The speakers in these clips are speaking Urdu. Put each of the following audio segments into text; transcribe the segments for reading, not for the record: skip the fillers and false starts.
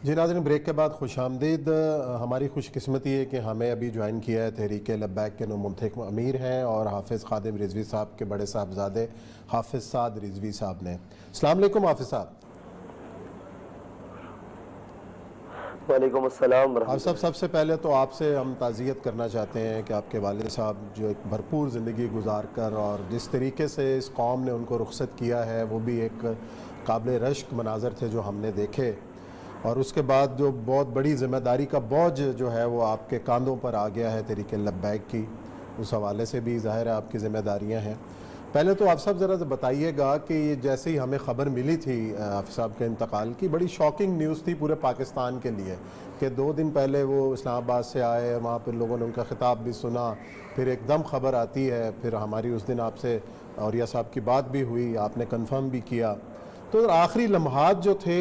جی ناظرین، بریک کے بعد خوش آمدید۔ ہماری خوش قسمتی ہے کہ ہمیں ابھی جوائن کیا ہے تحریک لبیک کے منتخب امیر ہیں اور حافظ خادم رضوی صاحب کے بڑے صاحبزادے حافظ سعد رضوی صاحب نے۔ السلام علیکم حافظ صاحب۔ وعلیکم السلام حافظ صاحب، سب سے پہلے تو آپ سے ہم تعزیت کرنا چاہتے ہیں کہ آپ کے والد صاحب جو ایک بھرپور زندگی گزار کر اور جس طریقے سے اس قوم نے ان کو رخصت کیا ہے وہ بھی ایک قابل رشک مناظر تھے جو ہم نے دیکھے، اور اس کے بعد جو بہت بڑی ذمہ داری کا بوجھ جو ہے وہ آپ کے کاندھوں پر آ گیا ہے تحریک لبیک کی، اس حوالے سے بھی ظاہر ہے آپ کی ذمہ داریاں ہیں۔ پہلے تو آپ صاحب ذرا بتائیے گا کہ یہ جیسے ہی ہمیں خبر ملی تھی حافظ صاحب کے انتقال کی، بڑی شاکنگ نیوز تھی پورے پاکستان کے لیے کہ 2 دن پہلے وہ اسلام آباد سے آئے، وہاں پہ لوگوں نے ان کا خطاب بھی سنا، پھر ایک دم خبر آتی ہے، پھر ہماری اس دن آپ سے اولیاء صاحب کی بات بھی ہوئی، آپ نے کنفرم بھی کیا۔ تو آخری لمحات جو تھے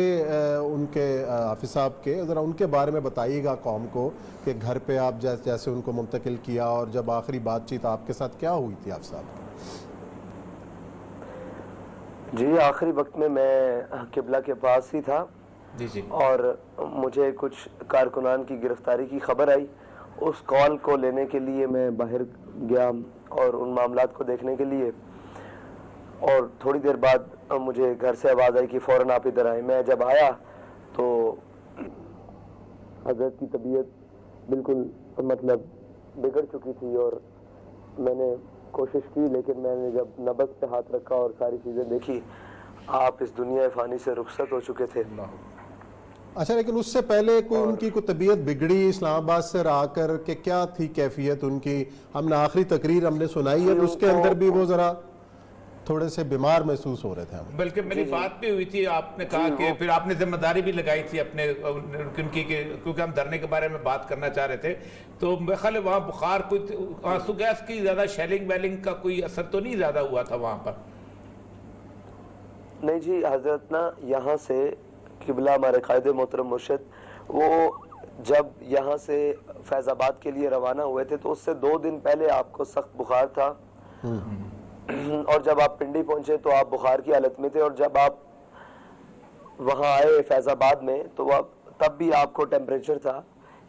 ان کے حافظ صاحب کے، ذرا ان کے بارے میں بتائیے گا قوم کو کہ گھر پہ آپ جیسے ان کو منتقل کیا اور جب آخری بات چیت آپ کے ساتھ کیا ہوئی تھی حافظ صاحب؟ جی، آخری وقت میں قبلہ کے پاس ہی تھا اور مجھے کچھ کارکنان کی گرفتاری کی خبر آئی۔ اس کال کو لینے کے لیے میں باہر گیا اور ان معاملات کو دیکھنے کے لیے، اور تھوڑی دیر بعد مجھے گھر سے آواز آئی کہ فوراً آپ ادھر آئیں۔ میں جب آیا تو حضرت کی طبیعت بالکل بگڑ چکی تھی، اور میں نے کوشش کی، لیکن میں نے جب نبض پہ ہاتھ رکھا اور ساری چیزیں دیکھی، آپ اس دنیا فانی سے رخصت ہو چکے تھے۔ اچھا، لیکن اس سے پہلے ان کی کوئی طبیعت بگڑی اسلام آباد سے آ کر کہ کیا تھی کیفیت ان کی؟ ہم نے آخری تقریر ہم نے سنائی ہے، اس کے اندر بھی وہ ذرا تھوڑے سے بیمار محسوس ہو رہے تھے ہمیں۔ بلکہ میری بات بھی ہوئی تھی، آپ نے کہا کہ پھر آپ نے ذمہ داری بھی لگائی تھی اپنے ان کی، کیونکہ ہم دھرنے کے بارے میں بات کرنا چاہ رہے تھے، تو میرے خیال ہے وہاں بخار کوئی آنسو گیس کی زیادہ شیلنگ ویلنگ کا کوئی اثر تو نہیں زیادہ ہوا تھا وہاں پر؟ نہیں جی، حضرت نا یہاں سے قبلہ ہمارے قائد محترم مرشد وہ جب یہاں سے فیض آباد کے لیے روانہ ہوئے تھے تو اس سے 2 دن پہلے آپ کو سخت بخار تھا، اور جب آپ پنڈی پہنچے تو آپ بخار کی حالت میں تھے، اور جب آپ وہاں آئے فیض آباد میں تو تب بھی آپ کو ٹیمپریچر تھا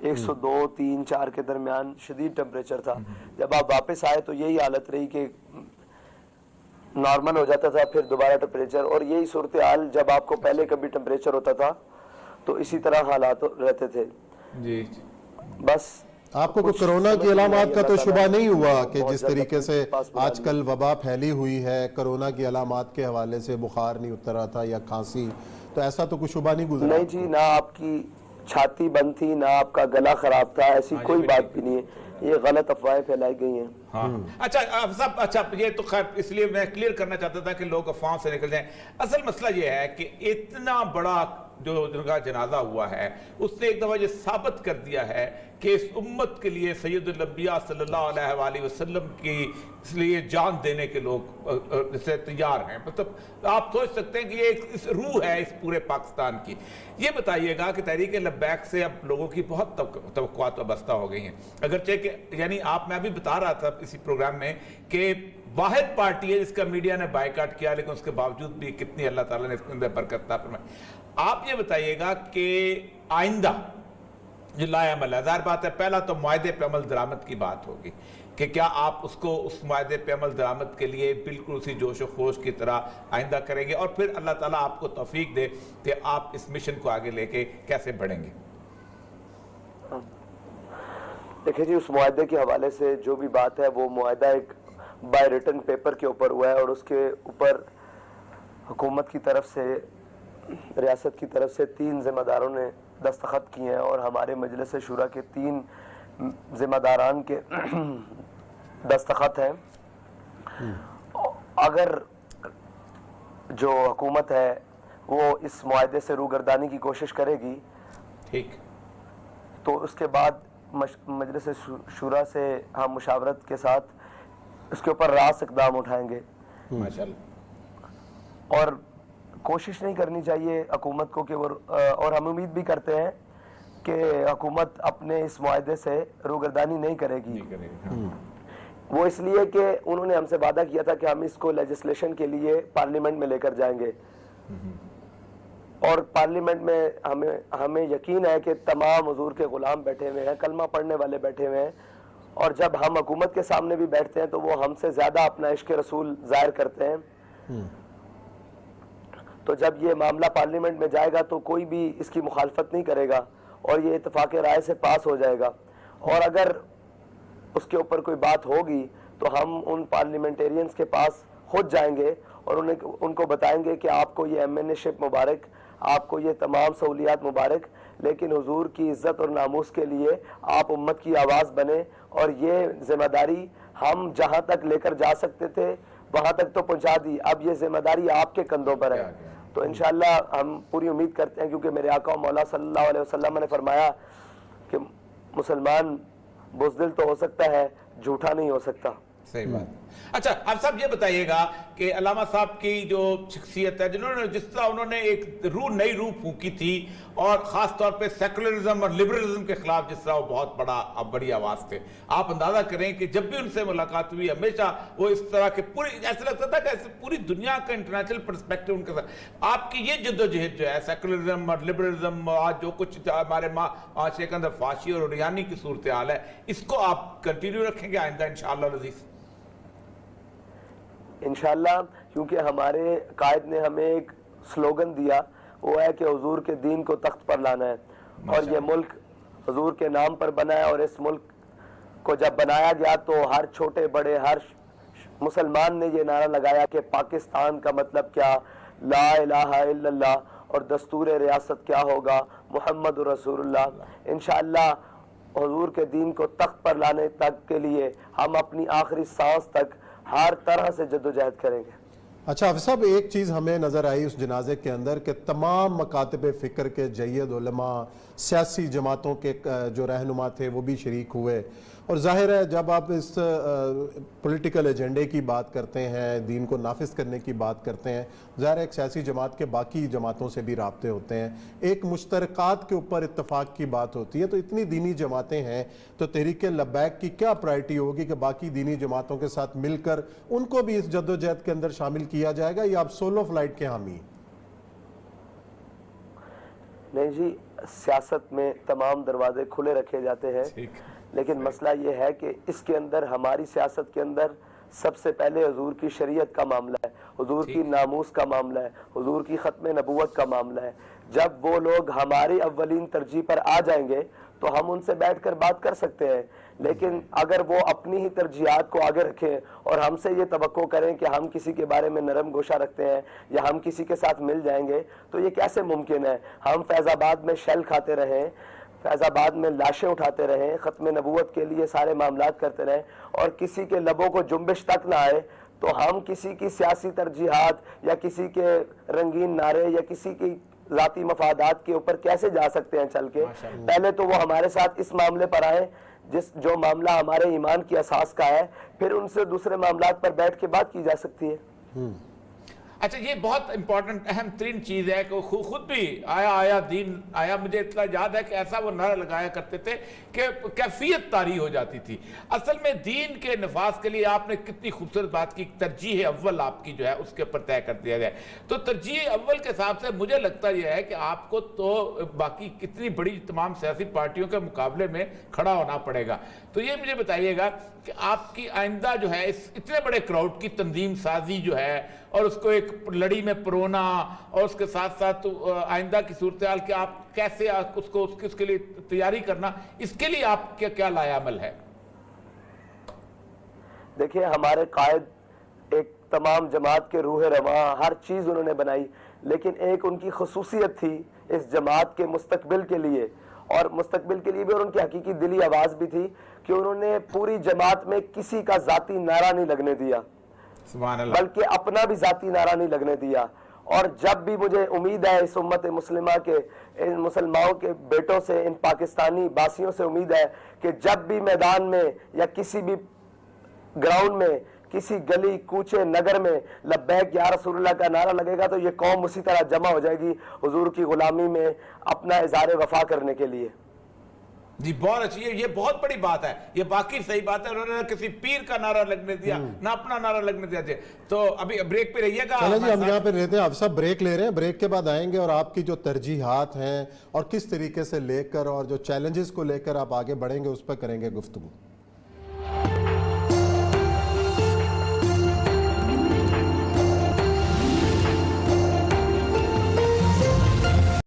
102 3 4 کے درمیان شدید ٹیمپریچر تھا۔ جب آپ واپس آئے تو یہی حالت رہی کہ نارمل ہو جاتا تھا، پھر دوبارہ ٹیمپریچر، اور یہی صورتحال جب آپ کو پہلے کبھی ٹیمپریچر ہوتا تھا تو اسی طرح حالات رہتے تھے۔ جی، بس آپ کو کوئی کرونا کی علامات کا تو شبہ نہیں ہوا کہ جس طریقے سے آج کل وبا پھیلی ہوئی ہے، کرونا کی علامات کے حوالے سے بخار نہیں اترا تھا یا کھانسی، تو ایسا تو کوئی شبہ نہیں گزرا؟ نہیں جی، نہ آپ کی چھاتی بند تھی، نہ آپ کا گلا خراب تھا، ایسی کوئی بات بھی نہیں ہے، یہ غلط افواہیں پھیلائی گئی ہیں۔ اچھا یہ تو خیر اس لیے میں کلیئر کرنا چاہتا تھا کہ لوگ افواہوں سے نکل جائیں۔ اصل مسئلہ یہ ہے کہ اتنا بڑا جو جن کا جنازہ ہوا ہے اس نے ایک دفعہ یہ ثابت کر دیا ہے کہ اس امت کے لیے سید الانبیاء صلی اللہ علیہ وآلہ وسلم کی اس لیے جان دینے کے لوگ اسے تیار ہیں۔ مطلب آپ سوچ سکتے ہیں کہ یہ ایک روح ہے اس پورے پاکستان کی۔ یہ بتائیے گا کہ تحریک لبیک سے اب لوگوں کی بہت توقعات وابستہ ہو گئی ہیں، اگرچہ کہ یعنی میں ابھی بتا رہا تھا اسی پروگرام میں کہ واحد پارٹی ہے جس کا میڈیا نے بائیکاٹ کیا، لیکن اس کے باوجود بھی کتنی اللہ تعالیٰ نے اس کے اندر برکت عطا فرمائی۔ آپ یہ بتائیے گا کہ آئندہ جو لائے عمل ہے، ظاہر بات ہے پہلا تو معاہدے پہ عمل درآمد کی بات ہوگی کہ کیا آپ اس کو اس معاہدے پہ عمل درآمد کے لیے بالکل اسی جوش و خروش کی طرح آئندہ کریں گے، اور پھر اللہ تعالیٰ آپ کو توفیق دے کہ آپ اس مشن کو آگے لے کے کیسے بڑھیں گے؟ دیکھیں جی، اس معاہدے کے حوالے سے جو بھی بات ہے وہ معاہدہ ایک بائی ریٹن پیپر کے اوپر ہوا ہے، اور اس کے اوپر حکومت کی طرف سے، ریاست کی طرف سے 3 ذمہ داروں نے دستخط کیے ہیں، اور ہمارے مجلس شورا کے 3 ذمہ داران کے دستخط ہیں۔ اگر جو حکومت ہے وہ اس معاہدے سے روگردانی کی کوشش کرے گی ٹھیک، تو اس کے بعد مجلس شورا سے ہم مشاورت کے ساتھ اس کے اوپر راست اقدام اٹھائیں گے، ماشاءاللہ، اور کوشش نہیں کرنی چاہیے حکومت کو کہ وہ، اور ہم امید بھی کرتے ہیں کہ حکومت اپنے اس معاہدے سے روگردانی نہیں کرے گی۔ وہ اس لیے کہ انہوں نے ہم سے وعدہ کیا تھا کہ ہم اس کو لیجسلیشن کے لیے پارلیمنٹ میں لے کر جائیں گے، اور پارلیمنٹ میں ہمیں یقین ہے کہ تمام حضور کے غلام بیٹھے ہوئے ہیں، کلمہ پڑھنے والے بیٹھے ہوئے ہیں، اور جب ہم حکومت کے سامنے بھی بیٹھتے ہیں تو وہ ہم سے زیادہ اپنا عشق رسول ظاہر کرتے ہیں. تو جب یہ معاملہ پارلیمنٹ میں جائے گا تو کوئی بھی اس کی مخالفت نہیں کرے گا اور یہ اتفاق رائے سے پاس ہو جائے گا. اور اگر اس کے اوپر کوئی بات ہوگی تو ہم ان پارلیمنٹیرینز کے پاس خود جائیں گے اور ان کو بتائیں گے کہ آپ کو یہ ایم این اے شپ مبارک، آپ کو یہ تمام سہولیات مبارک، لیکن حضور کی عزت اور ناموس کے لیے آپ امت کی آواز بنے، اور یہ ذمہ داری ہم جہاں تک لے کر جا سکتے تھے وہاں تک تو پہنچا دی، اب یہ ذمہ داری آپ کے کندھوں پر ہے. تو انشاءاللہ ہم پوری امید کرتے ہیں، کیونکہ میرے آقا و مولا صلی اللہ علیہ وسلم نے فرمایا کہ مسلمان بزدل تو ہو سکتا ہے، جھوٹا نہیں ہو سکتا. صحیح بات. اچھا آپ صاحب یہ بتائیے گا کہ علامہ صاحب کی جو شخصیت ہے، جنہوں نے جس طرح انہوں نے ایک نئی روح پھونکی تھی، اور خاص طور پہ سیکولرزم اور لبرلزم کے خلاف جس طرح وہ بہت بڑی آواز تھے، آپ اندازہ کریں کہ جب بھی ان سے ملاقات ہوئی ہمیشہ وہ اس طرح کے ایسا لگتا تھا کہ پوری دنیا کا انٹرنیشنل پرسپیکٹو ان کے ساتھ. آپ کی یہ جدوجہد جو ہے سیکولرزم اور لبرلزم، آج جو کچھ ہمارے معاشرے کے اندر فحاشی اور عریانی کی صورتحال ہے، اس کو آپ کنٹینیو رکھیں گے آئندہ انشاءاللہ العزیز؟ انشاءاللہ، کیونکہ ہمارے قائد نے ہمیں ایک سلوگن دیا، وہ ہے کہ حضور کے دین کو تخت پر لانا ہے، اور یہ ملک حضور کے نام پر بنا ہے. اور اس ملک کو جب بنایا گیا تو ہر چھوٹے بڑے ہر مسلمان نے یہ نعرہ لگایا کہ پاکستان کا مطلب کیا، لا الہ الا اللہ، اور دستور ریاست کیا ہوگا، محمد رسول اللہ. انشاءاللہ حضور کے دین کو تخت پر لانے تک کے لیے ہم اپنی آخری سانس تک ہر طرح سے جدوجہد کریں گے. اچھا حافظ صاحب، ایک چیز ہمیں نظر آئی اس جنازے کے اندر کہ تمام مکاتب فکر کے جید علماء، سیاسی جماعتوں کے جو رہنما تھے وہ بھی شریک ہوئے. اور ظاہر ہے جب آپ اس پولیٹیکل ایجنڈے کی بات کرتے ہیں، دین کو نافذ کرنے کی بات کرتے ہیں، ظاہر ہے ایک سیاسی جماعت کے باقی جماعتوں سے بھی رابطے ہوتے ہیں، ایک مشترکات کے اوپر اتفاق کی بات ہوتی ہے. تو اتنی دینی جماعتیں ہیں تو تحریک لبیک کی کیا پرائرٹی ہوگی کہ باقی دینی جماعتوں کے ساتھ مل کر ان کو بھی اس جدوجہد کے اندر شامل کیا جائے گا، یا آپ سولو فلائٹ کے حامی؟ نہیں جی، سیاست میں تمام دروازے کھلے رکھے جاتے ہیں، لیکن مسئلہ یہ ہے کہ اس کے اندر، ہماری سیاست کے اندر سب سے پہلے حضور کی شریعت کا معاملہ ہے، حضور کی ناموس کا معاملہ ہے، حضور کی ختم نبوت کا معاملہ ہے. جب وہ لوگ ہماری اولین ترجیح پر آ جائیں گے تو ہم ان سے بیٹھ کر بات کر سکتے ہیں، لیکن اگر وہ اپنی ہی ترجیحات کو آگے رکھیں اور ہم سے یہ توقع کریں کہ ہم کسی کے بارے میں نرم گوشہ رکھتے ہیں یا ہم کسی کے ساتھ مل جائیں گے، تو یہ کیسے ممکن ہے؟ ہم فیض آباد میں شیل کھاتے رہیں، فیض آباد میں لاشیں اٹھاتے رہیں، ختم نبوت کے لیے سارے معاملات کرتے رہیں، اور کسی کے لبوں کو جنبش تک نہ آئے، تو ہم کسی کی سیاسی ترجیحات یا کسی کے رنگین نعرے یا کسی کی ذاتی مفادات کے اوپر کیسے جا سکتے ہیں چل کے؟ پہلے تو وہ ہمارے ساتھ اس معاملے پر آئیں جو معاملہ ہمارے ایمان کی اساس کا ہے، پھر ان سے دوسرے معاملات پر بیٹھ کے بات کی جا سکتی ہے. اچھا یہ بہت امپورٹنٹ اہم ترین چیز ہے کہ خود بھی آیا دین آیا. مجھے اطلاع یاد ہے کہ ایسا وہ نعرہ لگایا کرتے تھے کہ کیفیت طاری ہو جاتی تھی. اصل میں دین کے نفاذ کے لیے آپ نے کتنی خوبصورت بات کی، ترجیح اول آپ کی جو ہے اس کے اوپر طے کر دیا جائے. تو ترجیح اول کے حساب سے مجھے لگتا یہ ہے کہ آپ کو تو باقی کتنی بڑی تمام سیاسی پارٹیوں کے مقابلے میں کھڑا ہونا پڑے گا. تو یہ مجھے بتائیے گا کہ آپ کی آئندہ جو ہے اس اتنے بڑے کراؤڈ کی تنظیم سازی جو ہے اور اس کو ایک لڑی میں پرونا، اور اس کے ساتھ ساتھ آئندہ کی صورتحال کہ آپ کیسے اس کے لیے تیاری کرنا، اس کے لیے آپ کیا لایا عمل ہے؟ دیکھیں، ہمارے قائد ایک تمام جماعت کے روح رواں ہر چیز انہوں نے بنائی، لیکن ایک ان کی خصوصیت تھی اس جماعت کے مستقبل کے لیے، اور مستقبل کے لیے بھی، اور ان کی حقیقی دلی آواز بھی تھی کہ انہوں نے پوری جماعت میں کسی کا ذاتی نعرہ نہیں لگنے دیا، بلکہ اپنا بھی ذاتی نعرہ نہیں لگنے دیا. اور جب بھی مجھے امید ہے اس امت مسلمہ کے، ان مسلمانوں کے بیٹوں سے، ان پاکستانی باسیوں سے امید ہے کہ جب بھی میدان میں یا کسی بھی گراؤنڈ میں، کسی گلی کوچے نگر میں لبیک یا رسول اللہ کا نعرہ لگے گا تو یہ قوم اسی طرح جمع ہو جائے گی حضور کی غلامی میں اپنا اظہار وفا کرنے کے لیے. جی بہت اچھی ہے, یہ بہت بڑی بات ہے, یہ باقی صحیح بات ہے. انہوں نے کسی پیر کا نعرہ لگنے دیا, نہ اپنا نعرہ لگنے دیا. تو ابھی بریک پہ رہیے گا. چلیں جی ہم یہاں پہ رہتے ہیں, آپ سب بریک لے رہے ہیں, بریک کے بعد آئیں گے اور آپ کی جو ترجیحات ہیں اور کس طریقے سے لے کر اور جو چیلنجز کو لے کر آپ آگے بڑھیں گے اس پہ کریں گے گفتگو.